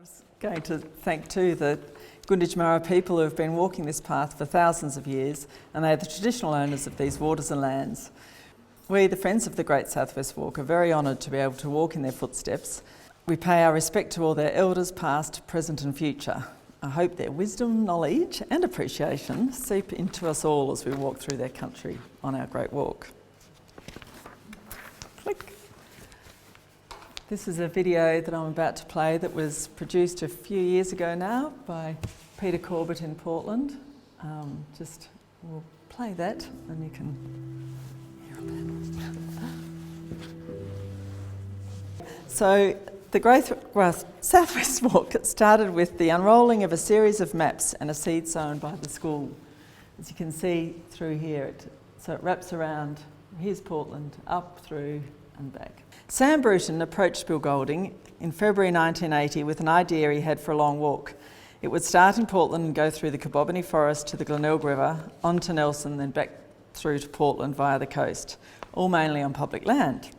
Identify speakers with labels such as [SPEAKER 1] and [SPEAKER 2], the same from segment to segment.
[SPEAKER 1] I was going to thank too the Gunditjmara people who have been walking this path for thousands of years, and they are the traditional owners of these waters and lands. We, the Friends of the Great South West Walk, are very honoured to be able to walk in their footsteps. We pay our respect to all their elders, past, present and future. I hope their wisdom, knowledge and appreciation seep into us all as we walk through their country on our great walk. Click. This is a video that I'm about to play that was produced a few years ago now by Peter Corbett in Portland. We'll play that and you can hear about it. So the Great South West Walk started with the unrolling of a series of maps and a seed sown by the school. As you can see through here, so it wraps around, here's Portland, up, through and back. Sam Bruton approached Bill Golding in February 1980 with an idea he had for a long walk. It would start in Portland and go through the Kabobony Forest to the Glenelg River, on to Nelson, then back through to Portland via the coast, all mainly on public land.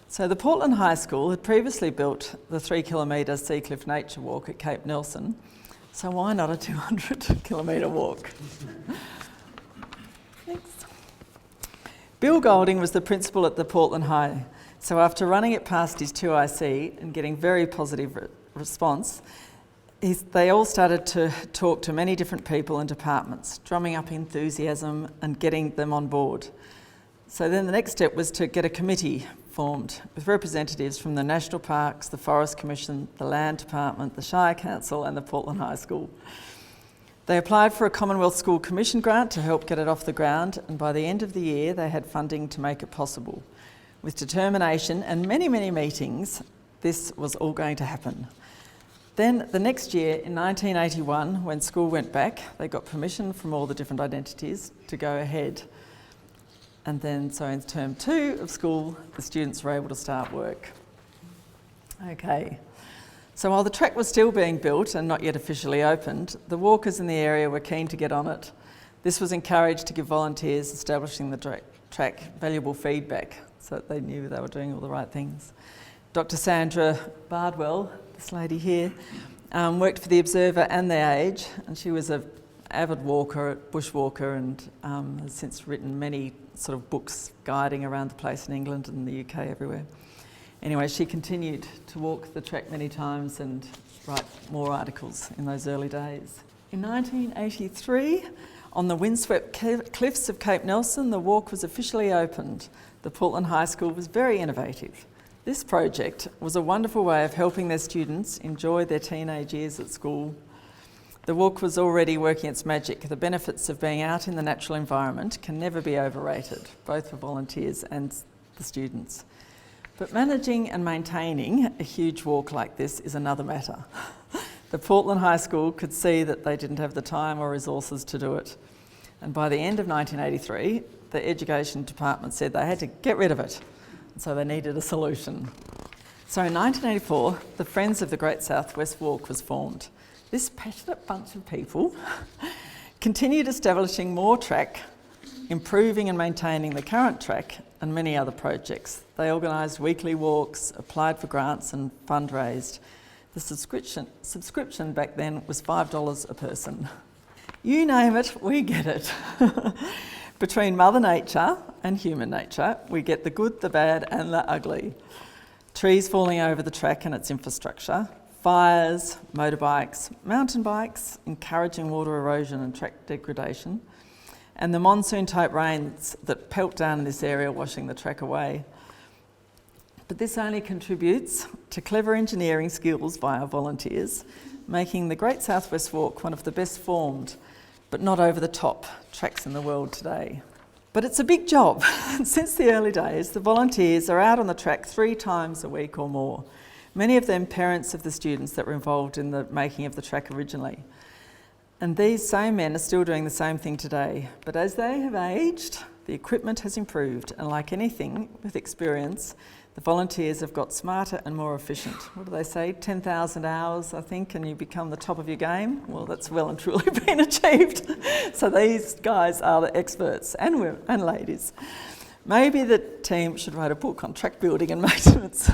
[SPEAKER 1] So the Portland High School had previously built the 3 kilometre Seacliff Nature Walk at Cape Nelson, so why not a 200 kilometre walk? Thanks. Bill Golding was the principal at the Portland High. So after running it past his 2IC and getting very positive response, they all started to talk to many different people and departments, drumming up enthusiasm and getting them on board. So then the next step was to get a committee formed with representatives from the National Parks, the Forest Commission, the Land Department, the Shire Council and the Portland High School. They applied for a Commonwealth School Commission grant to help get it off the ground, and by the end of the year they had funding to make it possible. With determination and many, many meetings, this was all going to happen. Then the next year, in 1981, when school went back, they got permission from all the different identities to go ahead. And then, so in term 2 of school, the students were able to start work. Okay, so while the track was still being built and not yet officially opened, the walkers in the area were keen to get on it. This was encouraged to give volunteers establishing the track valuable feedback, so that they knew they were doing all the right things. Dr. Sandra Bardwell, this lady here, worked for the Observer and The Age, and she was an avid walker, bushwalker, and has since written many sort of books guiding around the place in England and the UK, everywhere. Anyway, she continued to walk the track many times and write more articles in those early days. In 1983, on the windswept cliffs of Cape Nelson, the walk was officially opened. The Portland High School was very innovative. This project was a wonderful way of helping their students enjoy their teenage years at school. The walk was already working its magic. The benefits of being out in the natural environment can never be overrated, both for volunteers and the students. But managing and maintaining a huge walk like this is another matter. The Portland High School could see that they didn't have the time or resources to do it. And by the end of 1983, the Education Department said they had to get rid of it, so they needed a solution. So in 1984, the Friends of the Great South West Walk was formed. This passionate bunch of people continued establishing more track, improving and maintaining the current track and many other projects. They organised weekly walks, applied for grants and fundraised. The subscription back then was $5 a person. You name it, we get it. Between Mother Nature and human nature, we get the good, the bad and the ugly. Trees falling over the track and its infrastructure, fires, motorbikes, mountain bikes, encouraging water erosion and track degradation, and the monsoon-type rains that pelt down in this area, washing the track away. But this only contributes to clever engineering skills by our volunteers, making the Great South West Walk one of the best formed, but not over the top tracks in the world today. But it's a big job. Since the early days, the volunteers are out on the track 3 times a week or more. Many of them parents of the students that were involved in the making of the track originally. And these same men are still doing the same thing today. But as they have aged, the equipment has improved, and like anything with experience, the volunteers have got smarter and more efficient. What do they say? 10,000 hours, I think, and you become the top of your game? Well, that's well and truly been achieved. So these guys are the experts, and women and ladies. Maybe the team should write a book on track building and maintenance.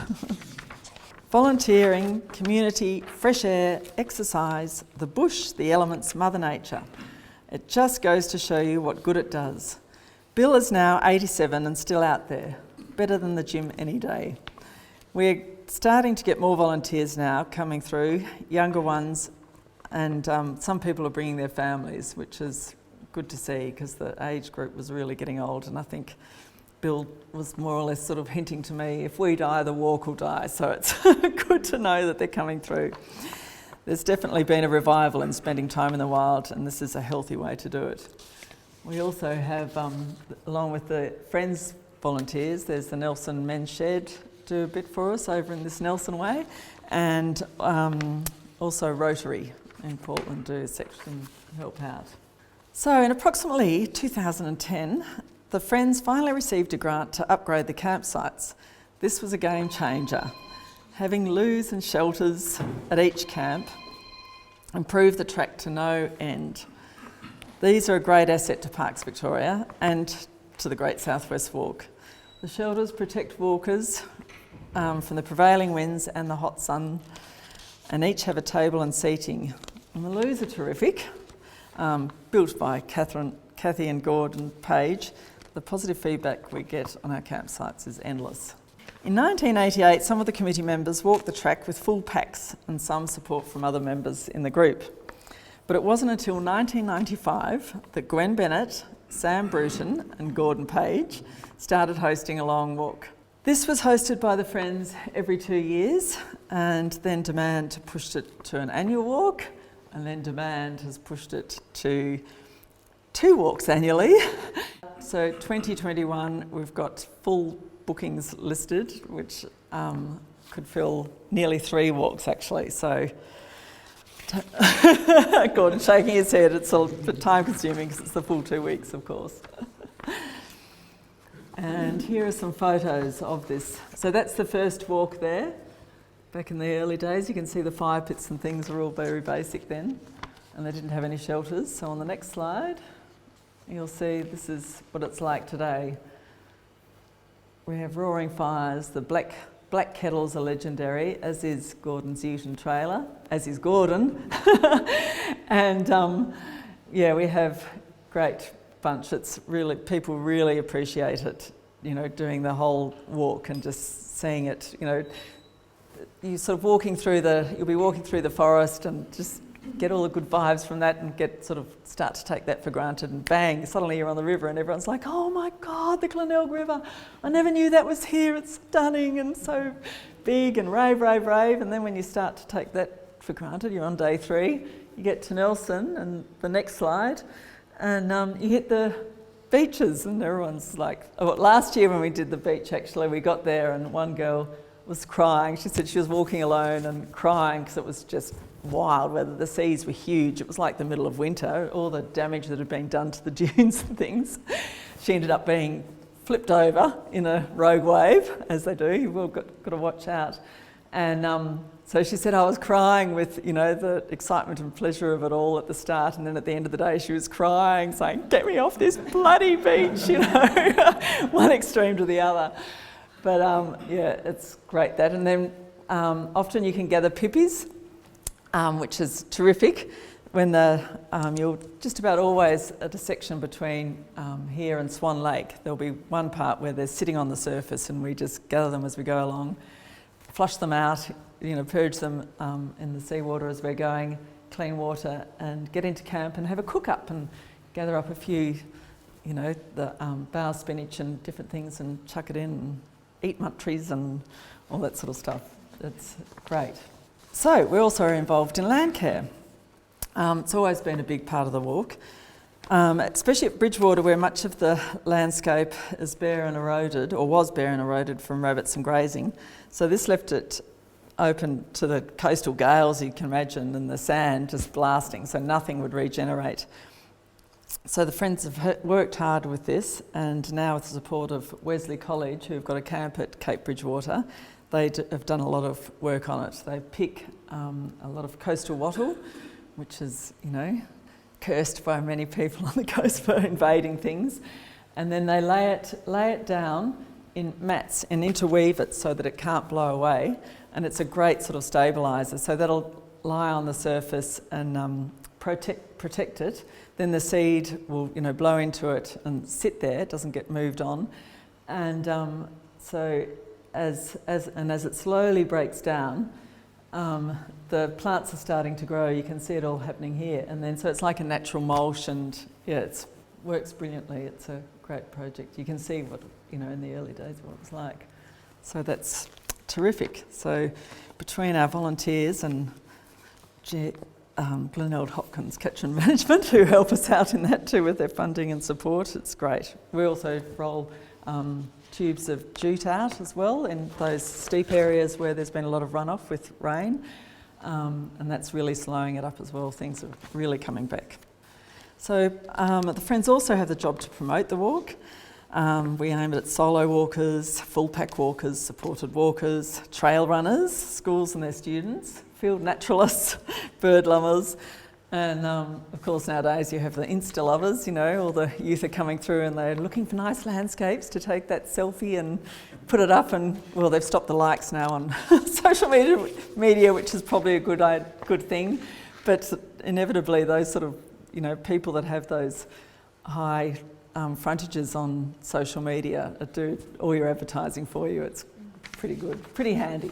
[SPEAKER 1] Volunteering, community, fresh air, exercise, the bush, the elements, Mother Nature. It just goes to show you what good it does. Bill is now 87 and still out there. Better than the gym any day. We're starting to get more volunteers now coming through, younger ones, and some people are bringing their families, which is good to see because the age group was really getting old, and I think Bill was more or less sort of hinting to me, if we die, the walk will die. So it's good to know that they're coming through. There's definitely been a revival in spending time in the wild, and this is a healthy way to do it. We also have, along with the Friends volunteers, there's the Nelson Men's Shed do a bit for us over in this Nelson Way, and also Rotary in Portland do a section help out. So in approximately 2010, the Friends finally received a grant to upgrade the campsites. This was a game changer. Having loos and shelters at each camp improved the track to no end. These are a great asset to Parks Victoria and to the Great South West Walk. The shelters protect walkers from the prevailing winds and the hot sun, and each have a table and seating. And the loos are terrific, built by Kathy and Gordon Page. The positive feedback we get on our campsites is endless. In 1988, some of the committee members walked the track with full packs and some support from other members in the group. But it wasn't until 1995 that Gwen Bennett, Sam Bruton and Gordon Page started hosting a long walk. This was hosted by the Friends every 2 years, and then Demand pushed it to an annual walk, and then Demand has pushed it to 2 walks annually. So 2021, we've got full bookings listed, which could fill nearly 3 walks actually. So Gordon shaking his head, it's a bit time consuming because it's the full 2 weeks, of course. And here are some photos of this. So that's the first walk there. Back in the early days, you can see the fire pits and things were all very basic then, and they didn't have any shelters. So on the next slide, you'll see this is what it's like today. We have roaring fires, the black kettles are legendary, as is Gordon's Ute trailer, as is Gordon. And yeah, we have great bunch. It's really, people really appreciate it, you know, doing the whole walk and just seeing it, you know, you sort of you'll be walking through the forest and just get all the good vibes from that and start to take that for granted, and bang, suddenly you're on the river and everyone's like, oh my God, the Glenelg River, I never knew that was here, it's stunning and so big and rave. And then when you start to take that for granted, you're on day 3, you get to Nelson and the next slide, and you hit the beaches and everyone's like, last year when we did the beach actually, we got there and one girl was crying. She said she was walking alone and crying because it was just wild weather. The seas were huge. It was like the middle of winter, all the damage that had been done to the dunes and things. She ended up being flipped over in a rogue wave, as they do. You've all got to watch out. And so she said I was crying with, you know, the excitement and pleasure of it all at the start, and then at the end of the day she was crying, saying, get me off this bloody beach, you know, one extreme to the other. But yeah, it's great that. And then often you can gather pippies, which is terrific. When you're just about always at a section between here and Swan Lake, there'll be one part where they're sitting on the surface and we just gather them as we go along, flush them out, you know, purge them in the seawater as we're going, clean water, and get into camp and have a cook up and gather up a few, you know, the bough spinach and different things and chuck it in and eat muttries and all that sort of stuff. It's great. So we also are involved in Landcare. It's always been a big part of the walk, especially at Bridgewater where much of the landscape is bare and eroded, or was bare and eroded from rabbits and grazing. So this left it open to the coastal gales, you can imagine, and the sand just blasting, so nothing would regenerate. So the Friends have worked hard with this, and now with the support of Wesley College, who've got a camp at Cape Bridgewater, they have done a lot of work on it. They pick a lot of coastal wattle, which is, you know, cursed by many people on the coast for invading things, and then they lay it down in mats and interweave it so that it can't blow away, and it's a great sort of stabiliser. So that'll lie on the surface and protect it. Then the seed will, blow into it and sit there. It doesn't get moved on, and so as it slowly breaks down, the plants are starting to grow. You can see it all happening here, and then so it's like a natural mulch, and it works brilliantly. It's a great project. You can see what in the early days what it was like. So that's terrific. So between our volunteers and Glenelg Hopkins Kitchen Management, who help us out in that too with their funding and support, it's great. We also roll tubes of jute out as well in those steep areas where there's been a lot of runoff with rain, and that's really slowing it up as well. Things are really coming back. So the Friends also have the job to promote the walk. We aim at solo walkers, full pack walkers, supported walkers, trail runners, schools and their students, field naturalists, bird lovers, and of course nowadays you have the Insta lovers. All the youth are coming through and they're looking for nice landscapes to take that selfie and put it up, and well, they've stopped the likes now on social media, which is probably a good thing, but inevitably those sort of people that have those high frontages on social media do all your advertising for you. It's pretty good, pretty handy.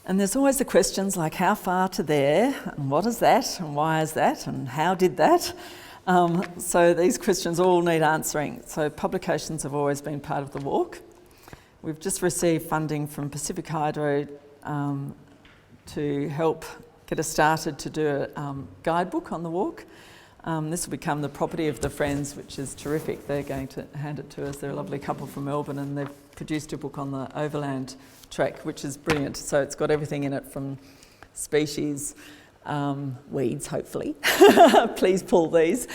[SPEAKER 1] And there's always the questions like how far to there, and what is that, and why is that, and how did that? So these questions all need answering. So publications have always been part of the walk. We've just received funding from Pacific Hydro to help get us started to do a guidebook on the walk. This will become the property of the Friends, which is terrific. They're going to hand it to us. They're a lovely couple from Melbourne, and they've produced a book on the overland track, which is brilliant. So it's got everything in it from species, weeds, hopefully. Please pull these.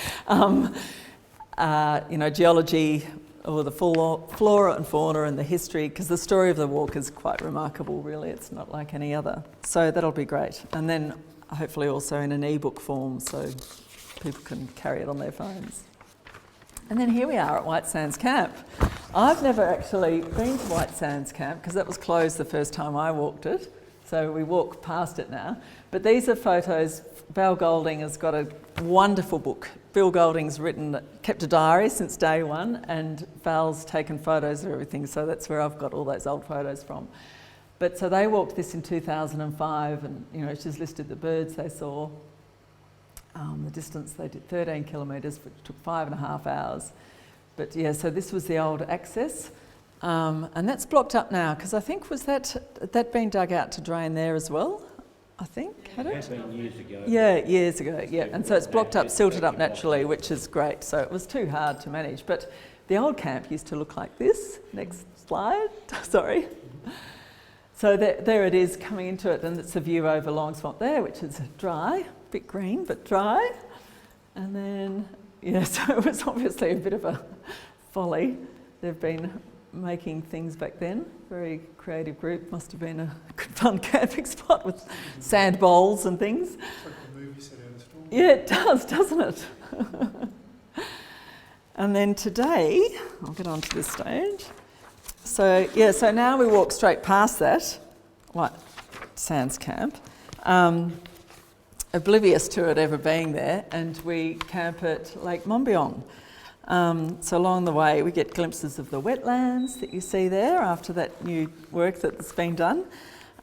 [SPEAKER 1] Geology, or the flora and fauna and the history, because the story of the walk is quite remarkable, really. It's not like any other. So that'll be great. And then hopefully also in an ebook form, so people can carry it on their phones. And then here we are at White Sands Camp. I've never actually been to White Sands Camp because that was closed the first time I walked it, so we walk past it now. But these are photos. Val Golding has got a wonderful book. Bill Golding's kept a diary since day one, and Val's taken photos of everything, so that's where I've got all those old photos from. But so they walked this in 2005, and she's listed the birds they saw. The distance they did 13 kilometres, which took 5.5 hours. But yeah, so this was the old access, and that's blocked up now because I think was that been dug out to drain there as well. I think had it?
[SPEAKER 2] It has been years ago.
[SPEAKER 1] Yeah, years ago. Yeah, and so it's blocked up, silted up naturally, which is great. So it was too hard to manage. But the old camp used to look like this. Next slide. Sorry. So there it is coming into it, and it's a view over Long Swamp there, which is dry, a bit green but dry. And then, so it was obviously a bit of a folly. They've been making things back then. Very creative group. Must have been a good fun camping spot with sand bowls and things.
[SPEAKER 3] It's like the movie set out of storm.
[SPEAKER 1] Yeah, it does, doesn't it? And then today, I'll get onto this stage. So now we walk straight past that White Sands Camp, oblivious to it ever being there, and we camp at Lake Monbiong. So along the way we get glimpses of the wetlands that you see there after that new work that's been done.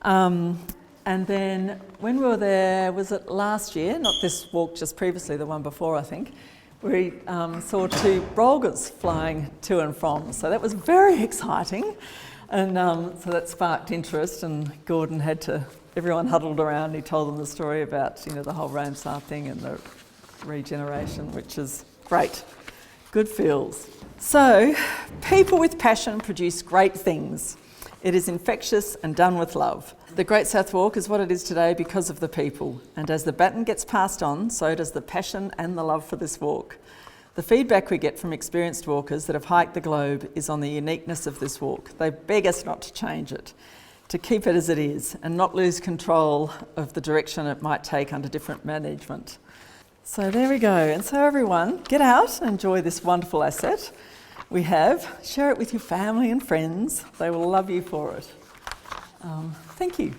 [SPEAKER 1] And then when we were there, was it last year, not this walk, just previously, the one before I think, we saw 2 brolgas flying to and from. So that was very exciting. And so that sparked interest, and Gordon everyone huddled around, and he told them the story about, the whole Ramsar thing and the regeneration, which is great. Good feels. So, people with passion produce great things. It is infectious and done with love. The Great South Walk is what it is today because of the people, and as the baton gets passed on, so does the passion and the love for this walk. The feedback we get from experienced walkers that have hiked the globe is on the uniqueness of this walk. They beg us not to change it, to keep it as it is, and not lose control of the direction it might take under different management. So there we go. And so everyone, get out and enjoy this wonderful asset. we have. Share it with your family and friends. They will love you for it. Thank you.